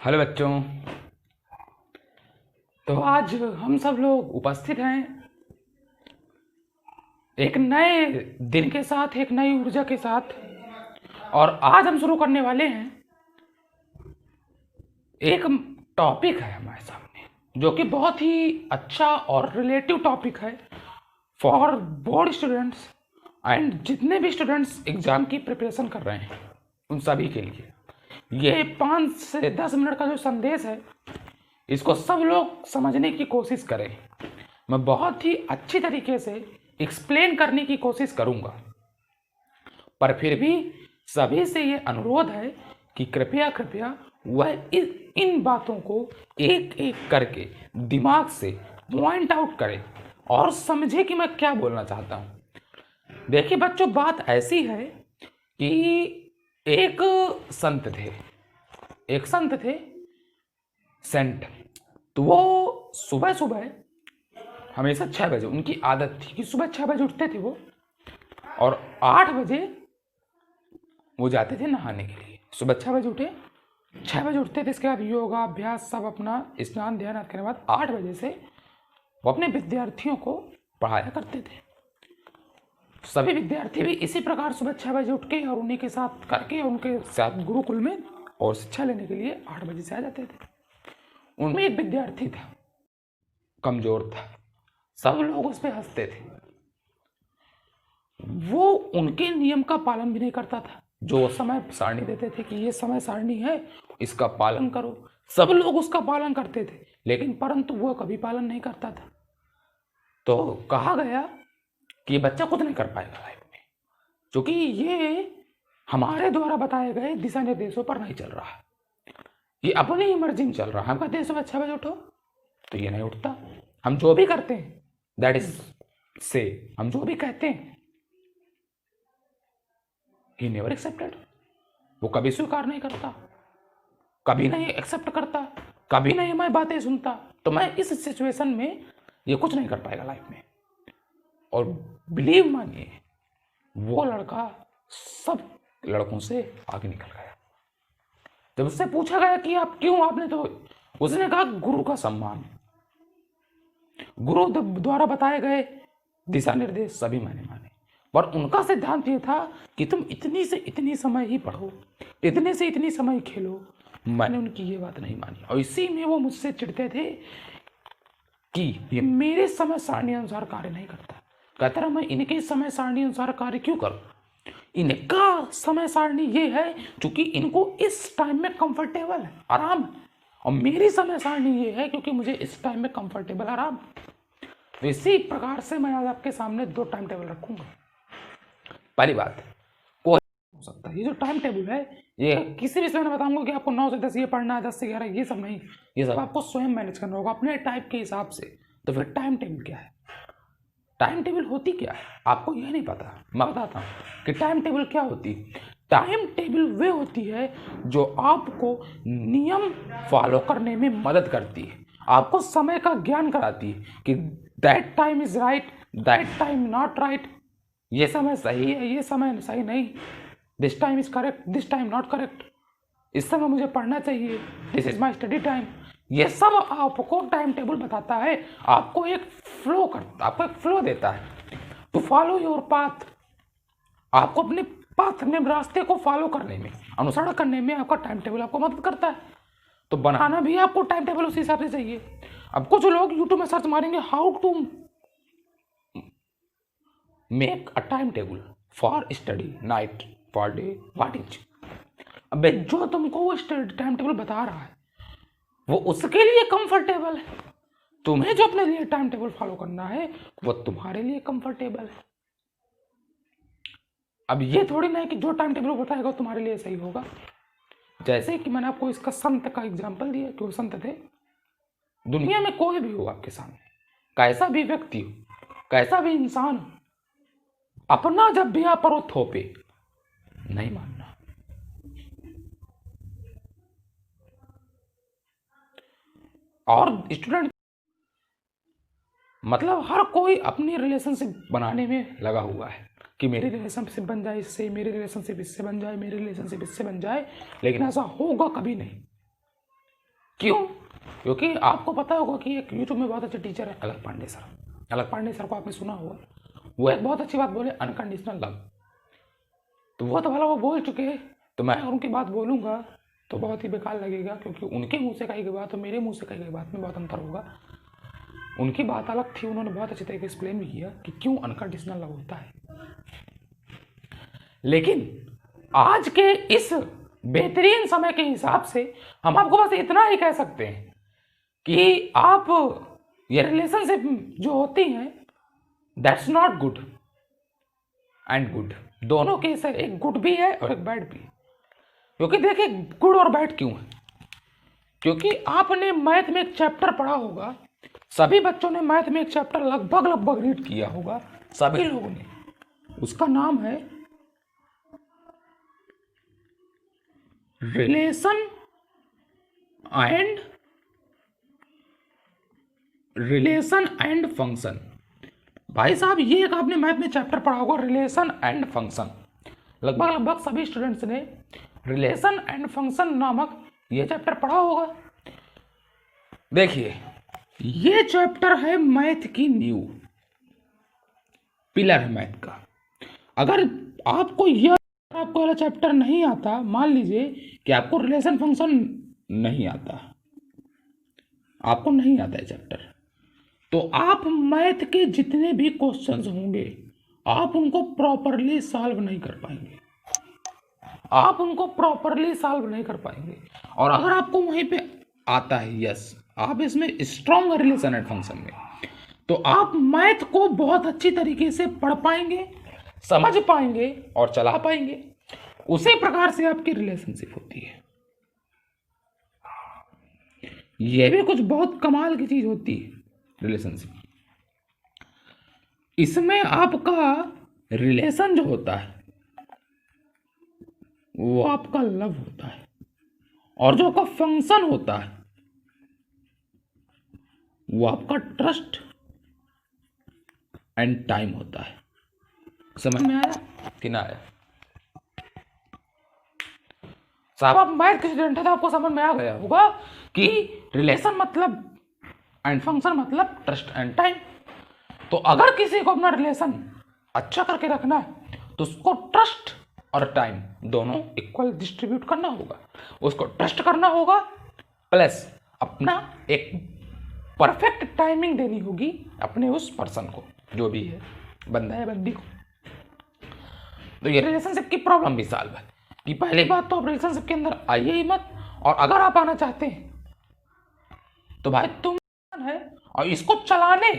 Hello बच्चों। तो आज हम सब लोग उपस्थित हैं एक नए दिन के साथ, एक नई ऊर्जा के साथ। और आज हम शुरू करने वाले हैं एक टॉपिक है हमारे सामने जो कि बहुत ही अच्छा और रिलेटिव टॉपिक है फॉर बोर्ड स्टूडेंट्स एंड जितने भी स्टूडेंट्स एग्ज़ाम की प्रिपरेशन कर रहे हैं उन सभी के लिए। ये 5 से 10 मिनट का जो संदेश है इसको सब लोग समझने की कोशिश करें। मैं बहुत ही अच्छी तरीके से एक्सप्लेन करने की कोशिश करूंगा, पर फिर भी सभी से ये अनुरोध है कि कृपया कृपया वह इन बातों को एक एक करके दिमाग से पॉइंट आउट करें और समझे कि मैं क्या बोलना चाहता हूँ। देखिए बच्चों, बात ऐसी है कि एक संत थे सेंट। तो वो सुबह सुबह हमेशा 6 बजे उनकी आदत थी कि सुबह 6 बजे उठते थे वो, और 8 बजे वो जाते थे नहाने के लिए। सुबह 6 बजे उठे, 6 बजे उठते थे। इसके बाद योगा अभ्यास सब अपना स्नान ध्यान करने के बाद 8 बजे से वो अपने विद्यार्थियों को पढ़ाया करते थे। सभी विद्यार्थी भी इसी प्रकार सुबह 6 बजे उठ के और उन्हीं के साथ करके उनके साथ गुरुकुल में और शिक्षा लेने के लिए 8 बजे से आ जाते थे। उनमें एक विद्यार्थी था, कमजोर था, सब लोग उस पर हंसते थे। वो उनके नियम का पालन भी नहीं करता था, जो समय सारणी देते थे कि ये समय सारणी है, इसका पालन करो। सब लोग उसका पालन करते थे, लेकिन परंतु वो कभी पालन नहीं करता था। तो कहा गया कि ये बच्चा कुछ नहीं कर पाएगा लाइफ में, क्योंकि ये हमारे द्वारा बताए गए दिशा निर्देशों पर नहीं चल रहा, ये अपनी ही मर्जी में चल रहा है। हम कहते हैं सुबह 6 बजे उठो, तो ये नहीं उठता। हम जो भी करते हैं दैट इज से हम जो भी कहते हैं ही नेवर एक्सेप्टेड। वो कभी स्वीकार नहीं करता, कभी नहीं एक्सेप्ट करता, कभी नहीं हमारी बातें सुनता। तो मैं इस सिचुएशन में ये कुछ नहीं कर पाएगा लाइफ में। और बिलीव मानिए, वो लड़का सब लड़कों से आगे निकल गया। जब उससे पूछा गया कि आप क्यों, आपने तो उसने कहा गुरु का सम्मान, गुरु द्वारा बताए गए दिशा निर्देश सभी मैंने माने। पर उनका सिद्धांत ये था कि तुम इतनी से इतनी समय ही पढ़ो, इतने से इतनी समय खेलो। मैंने उनकी ये बात नहीं मानी, और इसी में वो मुझसे चिढ़ते थे कि ये मेरे समय सारणी अनुसार कार्य नहीं करता। कहता रहा मैं इनके समय सारणी अनुसार कार्य क्यों करूं? इनका समय सारणी ये है क्योंकि इनको इस टाइम में कंफर्टेबल है, आराम है, और मेरी समय सारणी ये है क्योंकि मुझे इस टाइम में कंफर्टेबल आराम। तो इसी प्रकार से मैं आज आपके सामने 2 टाइम टेबल रखूंगा। पहली बात, कोई हो सकता है ये जो टाइम टेबल है ये किसी भी समय में बताऊंगा कि आपको 9 से 10 ये पढ़ना है, 10 से 11 ये सब नहीं, ये सब आपको स्वयं मैनेज करना होगा अपने टाइप के हिसाब से। तो फिर टाइम टेबल क्या है, टाइम टेबल होती क्या है आपको ये नहीं पता। मैं बताता हूँ कि टाइम टेबल क्या होती है। टाइम टेबल वे होती है जो आपको नियम फॉलो करने में मदद करती है, आपको समय का ज्ञान कराती है कि that time is right, that time not right, ये समय सही है, ये समय सही नहीं, this time is correct, this time not correct, इस समय मुझे पढ़ना चाहिए, this is my study time. ये सब आपको टाइम टेबल बताता है, आपको एक फ्लो देता है टू फॉलो योर पाथ। आपको अपने पाथ, अपने रास्ते को फॉलो करने में, अनुसरण करने में आपका टाइम टेबल आपको मदद करता है। तो बनाना भी आपको टाइम टेबल उसी हिसाब से चाहिए। अब कुछ लोग यूट्यूब में सर्च मारेंगे how to make a time table for study night for day, what is. अबे जो तुमको वो टाइम टेबल बता रहा है वो उसके लिए कंफर्टेबल है, तुम्हें जो अपने लिए टाइम टेबल फॉलो करना है वो तुम्हारे लिए कंफर्टेबल है। अब ये थोड़ी ना है कि जो टाइम टेबल बताएगा तुम्हारे लिए सही होगा। जैसे कि मैंने आपको इसका संत का एग्जांपल दिया कि वो संत थे। दुनिया में कोई भी हो आपके सामने, कैसा भी व्यक्ति हो, कैसा भी इंसान हो, अपना जब भी आप पर वो थोपे नहीं मानना। और स्टूडेंट मतलब हर कोई अपनी रिलेशनशिप बनाने में लगा हुआ है कि मेरी रिलेशनशिप बन जाए इससे, मेरी रिलेशनशिप इससे बन जाए, मेरी रिलेशनशिप इससे बन जाए, लेकिन ऐसा होगा कभी नहीं। क्यों? क्योंकि आपको पता होगा कि एक यूट्यूब में बहुत अच्छे टीचर है अलग पांडे सर। अलग पांडे सर को आपने सुना होगा, वो एक बहुत अच्छी बात बोले, अनकंडीशनल लव। तो वो तो भला वो बोल चुके हैं, तो मैं उनकी बात बोलूँगा तो बहुत ही बेकार लगेगा, क्योंकि उनके मुंह से कही गई बात और मेरे मुंह से कही गई बात में बहुत अंतर होगा। उनकी बात अलग थी, उन्होंने बहुत अच्छे तरीके से एक्सप्लेन भी किया कि क्यों अनकंडीशनल लव होता है। लेकिन आज के इस बेहतरीन समय के हिसाब से हम आपको बस इतना ही कह सकते हैं कि आप ये रिलेशनशिप जो होती हैं, that's not good and good, दोनों के से एक गुड भी है और एक बैड भी है। क्योंकि देखिए गुड और बैड क्यों है, क्योंकि आपने मैथ में एक चैप्टर पढ़ा होगा, सभी बच्चों ने मैथ में एक चैप्टर लगभग रीड किया होगा, सभी लोगों ने, उसका नाम है रिलेशन एंड फंक्शन। भाई साहब ये एक आपने मैथ में चैप्टर पढ़ा होगा, रिलेशन एंड फंक्शन। लगभग सभी स्टूडेंट्स ने रिलेशन एंड फंक्शन नामक ये चैप्टर पढ़ा होगा। देखिए ये चैप्टर है मैथ की नींव, पिलर है मैथ का। अगर आपको वाला चैप्टर नहीं आता, मान लीजिए कि आपको रिलेशन फंक्शन नहीं आता, आपको नहीं आता है चैप्टर, तो आप मैथ के जितने भी क्वेश्चंस होंगे आप उनको प्रॉपरली सॉल्व नहीं कर पाएंगे, आप उनको प्रॉपरली सॉल्व नहीं कर पाएंगे। और अगर आपको वहीं पे आता है, यस आप इसमें स्ट्रॉन्ग रिलेशन एंड फंक्शन में, तो आप मैथ को बहुत अच्छी तरीके से पढ़ पाएंगे, समझ पाएंगे और चला पाएंगे। उसी प्रकार से आपकी रिलेशनशिप होती है। यह भी कुछ बहुत कमाल की चीज होती है रिलेशनशिप। इसमें आपका रिलेशन जो होता है वो आपका लव होता है, और जो आपका फंक्शन होता है वो आपका ट्रस्ट एंड टाइम होता है। समझ में आया कि ना आया? साहब आप मैथ के स्टूडेंट है तो आपको समझ में आ गया होगा कि रिलेशन मतलब एंड फंक्शन मतलब ट्रस्ट एंड टाइम। तो अगर किसी को अपना रिलेशन अच्छा करके रखना है तो उसको ट्रस्ट और टाइम दोनों इक्वल डिस्ट्रीब्यूट करना होगा, उसको ट्रस्ट करना होगा प्लस अपना एक परफेक्ट टाइमिंग देनी होगी अपने उस पर्सन को, जो भी है, बंदा है बंदी को। तो ये रिलेशनशिप की प्रॉब्लम भी सॉल्व है कि पहली बात तो आप रिलेशनशिप के अंदर आइए ही मत, और अगर आप आना चाहते हैं तो भाई तुम है, और इसको चलाने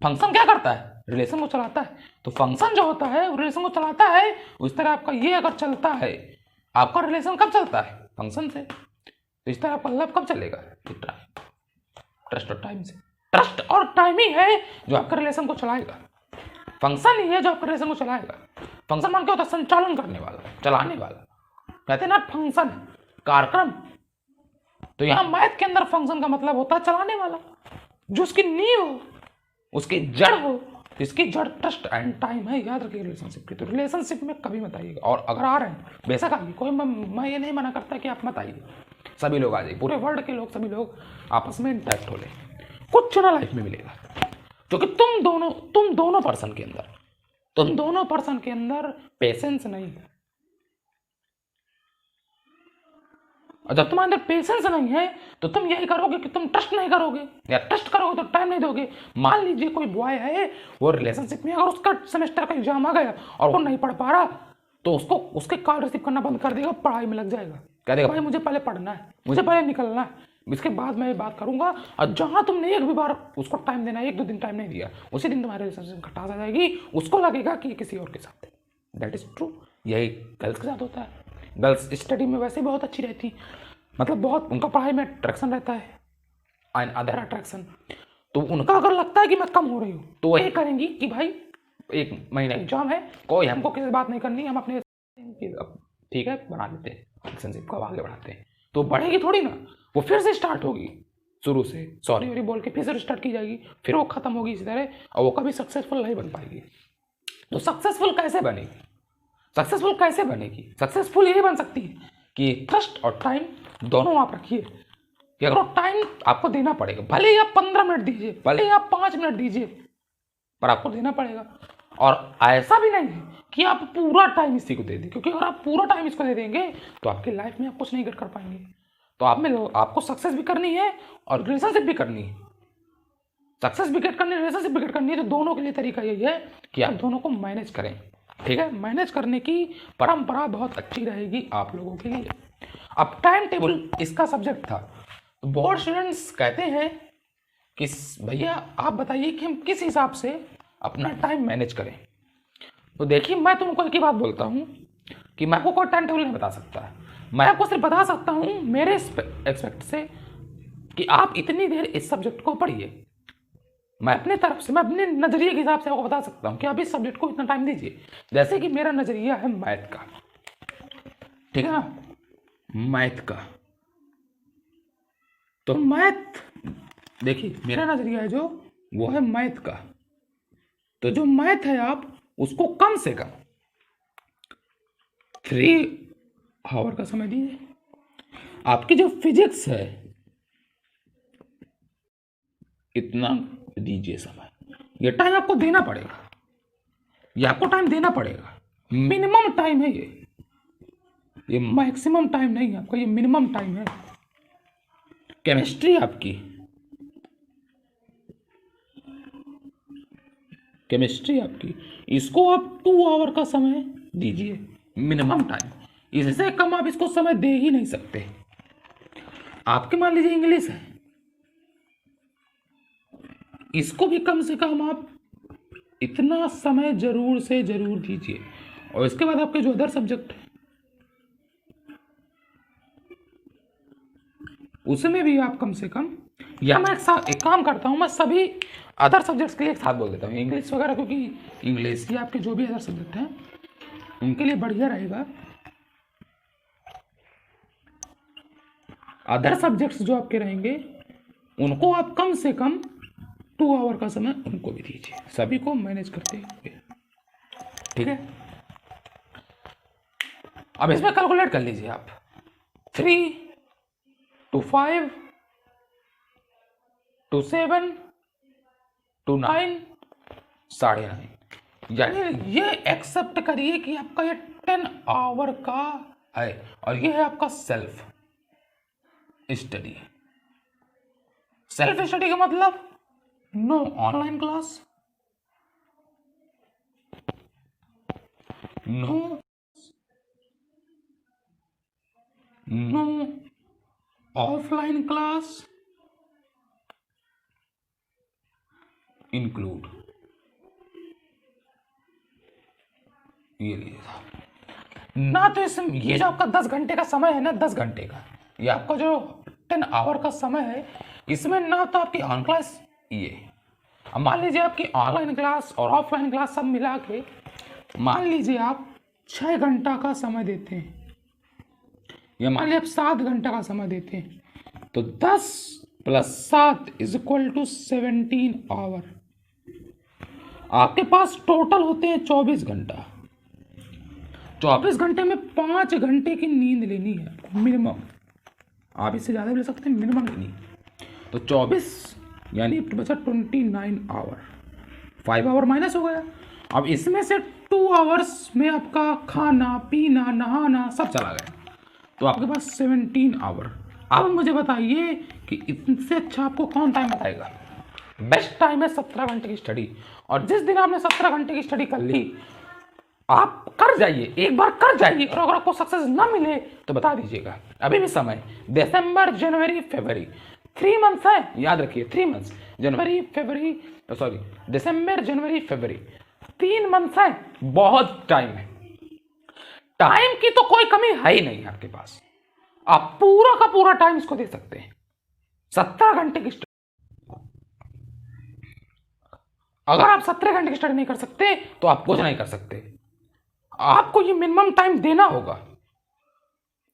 फंक्शन क्या करता है, रिलेशन को चलाता है। तो फंक्शन जो होता है वो रिलेशन को चलाता है। उस तरह आपका ये अगर चलता है, आपका रिलेशन कब चलता है, फंक्शन से। तो इस तरह आपका लव कब चलेगा, ट्रस्ट और टाइम से। ट्रस्ट और टाइम ही है जो आपका रिलेशन को चलाएगा, फंक्शन ही है जो आपका रिलेशन को चलाएगा। फंक्शन मान क्या होता है, संचालन करने वाला, चलाने वाला, कहते हैं ना फंक्शन, कार्यक्रम। तो यहां मैथ के अंदर फंक्शन का मतलब होता है चलाने वाला, जो उसकी नींव हो, उसकी जड़ हो। इसकी जड़ ट्रस्ट एंड टाइम है, याद रखिए रिलेशनशिप की। तो रिलेशनशिप में कभी मत आइएगा, और अगर आ रहे हैं बेशक आइए, कोई मैं ये नहीं मना करता कि आप मत आइए, सभी लोग आ जाइए, पूरे वर्ल्ड के लोग, सभी लोग आपस में इंटरेक्ट हो ले, कुछ ना लाइफ में मिलेगा। क्योंकि तुम दोनों पर्सन के अंदर पेशेंस नहीं है, और जब तुम्हारे अंदर पेशेंस नहीं है तो तुम यही करोगे कि तुम ट्रस्ट नहीं करोगे, या ट्रस्ट करोगे तो टाइम नहीं दोगे। मान लीजिए कोई बॉय है, वो रिलेशनशिप में, अगर उसका सेमेस्टर का एग्जाम आ गया और वो नहीं पढ़ पा रहा, तो उसको उसके कॉल रिसीव करना बंद कर देगा, पढ़ाई में लग जाएगा, कह देगा भाई मुझे पहले पढ़ना है, मुझे पहले निकलना है, इसके बाद मैं बात करूंगा। और जहां तुमने एक भी बार उसको टाइम देना, 1-2 दिन टाइम नहीं दिया, उसी दिन तुम्हारे रिलेशनशिप खटास आ जाएगी, उसको लगेगा कि किसी और के साथ है। That is true. यही गर्ल्स के साथ होता है। गर्ल्स स्टडी में वैसे बहुत अच्छी रहती, मतलब बहुत उनका पढ़ाई में अट्रैक्शन रहता है, एंड अदर अट्रैक्शन। तो उनका अगर लगता है कि मैं कम हो रही हूँ तो वही करेंगी कि भाई 1 महीना एग्जाम है, कोई हमको किसी से बात नहीं करनी, हम अपने ठीक है बना लेते हैं, रिलेशनशिप को आगे बढ़ाते हैं। तो बढ़ेगी थोड़ी ना, वो फिर से स्टार्ट होगी शुरू से, सॉरी वॉरी बोल के फिर से स्टार्ट की जाएगी, फिर वो खत्म होगी इसी तरह, और वो कभी सक्सेसफुल नहीं बन पाएगी। तो सक्सेसफुल कैसे बनेगी, सक्सेसफुल यही बन सकती है कि ट्रस्ट और टाइम दोनों आप रखिए, कि अगर टाइम आपको देना पड़ेगा, भले ही आप 15 मिनट दीजिए, भले ही आप 5 मिनट दीजिए, पर आपको देना पड़ेगा। और ऐसा भी नहीं है कि आप पूरा टाइम इसी को दे दें, क्योंकि अगर आप पूरा टाइम इसको दे देंगे तो आपकी लाइफ में आप कुछ नहीं कर पाएंगे। तो आपको सक्सेस भी करनी है और रिलेशनशिप भी करनी है। सक्सेस भी गेट करनी है, रिलेशनशिप भी गेट करनी है, तो दोनों के लिए तरीका यही है कि आप दोनों को मैनेज करें। ठीक है, मैनेज करने की परंपरा बहुत अच्छी रहेगी आप लोगों के लिए। अब टाइम टेबल इसका सब्जेक्ट था। तो बोर्ड स्टूडेंट्स कहते हैं कि भैया आप बताइए कि हम किस हिसाब से अपना टाइम मैनेज करें। तो देखिए, मैं तुमको एक ही बात बोलता हूँ कि मैं आपको कोई टाइम टेबल नहीं बता सकता है। मैं आपको सिर्फ बता सकता हूँ मेरे एक्सपेक्ट से कि आप इतनी देर इस सब्जेक्ट को पढ़िए। मैं अपने तरफ से, मैं अपने नज़रिए के हिसाब से आपको बता सकता हूँ कि आप इस सब्जेक्ट को इतना टाइम दीजिए। जैसे कि मेरा नज़रिया है मैथ का, ठीक है ना, मैथ का। तो मैथ देखिए, मेरा नज़रिया है जो वो है मैथ का। तो जो मैथ है आप उसको कम से कम 3 आवर का समय दीजिए। आपकी जो फिजिक्स है इतना दीजिए समय। ये टाइम आपको देना पड़ेगा, ये आपको टाइम देना पड़ेगा। मिनिमम टाइम है ये मैक्सिमम टाइम नहीं है आपका, ये मिनिमम टाइम है। केमिस्ट्री आपकी, इसको आप 2 आवर का समय दीजिए, मिनिमम टाइम। इससे कम आप इसको समय दे ही नहीं सकते। आपके मान लीजिए इंग्लिश है, इसको भी कम से कम आप इतना समय जरूर से जरूर दीजिए। और इसके बाद आपके जो अदर सब्जेक्ट है उसमें भी आप कम से कम, या मैं एक काम करता हूँ, मैं सभी अदर सब्जेक्ट्स के लिए एक साथ बोल देता हूँ, इंग्लिश वगैरह, क्योंकि इंग्लिश या आपके जो भी अदर सब्जेक्ट हैं उनके लिए बढ़िया रहेगा। अदर सब्जेक्ट्स जो आपके रहेंगे उनको आप कम से कम 2 आवर का समय उनको भी दीजिए, सभी को मैनेज करते हुए। ठीक है, अब इसमें कैलकुलेट कर लीजिए आप 3 to 5 to 7 to 9 9:30। यानी ये एक्सेप्ट करिए कि आपका ये 10 आवर का है और ये है आपका सेल्फ स्टडी। सेल्फ स्टडी का मतलब no online class, no offline class include. ये लीजिए ना, तो इसमें ये जो आपका 10 घंटे का समय है ना, 10 घंटे का, ये आपका जो 10 आवर का समय है, इसमें ना तो आपकी ऑन क्लास, ये अब मान लीजिए आपकी ऑनलाइन क्लास और ऑफलाइन क्लास सब मिला के मान लीजिए आप 6 घंटा का समय देते हैं, या मान लीजिए आप 7 घंटा का समय देते हैं, तो 10 + 7 = 17 आवर। आपके पास टोटल होते हैं 24 घंटा। 24 घंटे में 5 घंटे की नींद लेनी है मिनिमम। आप इससे ज़्यादा भी ले सकते हैं, मिनिमम लेनी। तो 24 यानी बचा 29 आवर, 5 आवर माइनस हो गया। अब इसमें से 2 आवर्स में आपका खाना पीना नहाना सब चला गया, तो आपके पास 17 आवर। अब मुझे बताइए कि इससे अच्छा आपको कौन टाइम बताएगा। बेस्ट टाइम है 17 घंटे की स्टडी। और जिस दिन आपने 17 घंटे की स्टडी कर ली, आप कर जाइए, एक बार कर जाइए, और अगर आपको सक्सेस ना मिले तो बता दीजिएगा, अभी भी समय। दिसंबर जनवरी फरवरी 3 मंथ्स है, याद रखिए 3 मंथ्स, जनवरी फरवरी सॉरी दिसंबर जनवरी फरवरी 3 मंथ्स है, बहुत टाइम है। टाइम की तो कोई कमी है ही नहीं आपके पास, आप पूरा का पूरा टाइम इसको दे सकते हैं। 17 घंटे की स्टडी, अगर आप 17 घंटे की स्टडी नहीं कर सकते तो आप कुछ नहीं कर सकते। आपको ये मिनिमम टाइम देना होगा,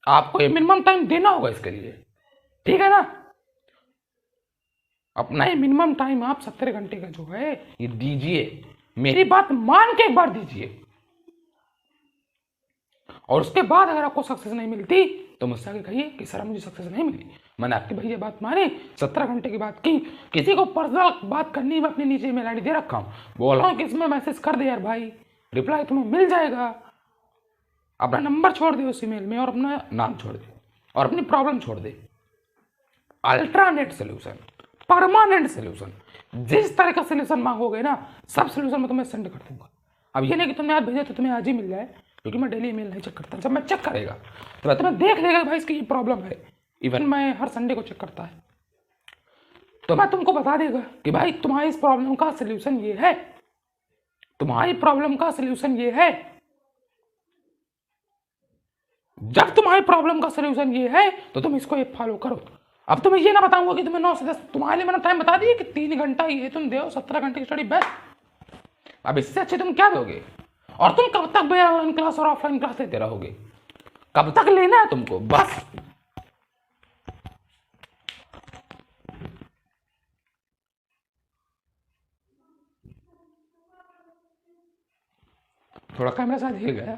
आपको ये मिनिमम टाइम देना होगा इसके लिए, ठीक है ना। अपना ये मिनिमम टाइम आप 17 घंटे का जो है ये दीजिए, मेरी बात मान के एक बार दीजिए। और उसके बाद अगर आपको सक्सेस नहीं मिलती तो मुझसे आगे कहिए कि सर मुझे सक्सेस नहीं मिली, मैंने आपकी भैया बात मानी, 17 घंटे की बात की, किसी को पर्सनल बात करनी मैं अपनी नीचे ईमेल आईडी दे रखा हूँ, बोल रहा हूँ कि इसमें मैसेज कर दे यार भाई, रिप्लाई तुम्हें मिल जाएगा, अपना नंबर छोड़ दे उस ईमेल में और अपना नाम छोड़ दे और अपनी प्रॉब्लम छोड़ दे। अल्टरनेट सोल्यूशन, परमानेंट सोल्यूशन, जिस तरह का सोल्यूशन मांगोगे ना सब सोल्यूशन मैं तुम्हें सेंड कर दूंगा। अब ये नहीं कि तुमने आज भेजा तो तुम्हें आज ही मिल जाए, क्योंकि मैं डेली ईमेल नहीं चेक करता, जब मैं चेक करेगा तो तुम्हें देख लेगा भाई इसकी ये प्रॉब्लम है, इवन मैं हर संडे को चेक करता है, तो मैं तुमको बता देगा कि भाई तुम्हारी इस प्रॉब्लम का सोल्यूशन ये है, तुम्हारी प्रॉब्लम का सोल्यूशन ये है। जब तुम्हारी प्रॉब्लम का सोल्यूशन ये है तो तुम इसको फॉलो करो। अब तुम्हें ये ना बताऊंगा कि तुम्हें 9 से 10, तुम्हारे लिए मैंने टाइम बता दिया कि 3 घंटा ये तुम दो, 17 घंटे की स्टडी बेस्ट। अब इससे अच्छे तुम क्या दोगे? और तुम कब तक भैया ऑनलाइन क्लास और ऑफलाइन क्लास लेते रहोगे? कब तक लेना है तुमको? बस थोड़ा कैमरा साथ हिल गया।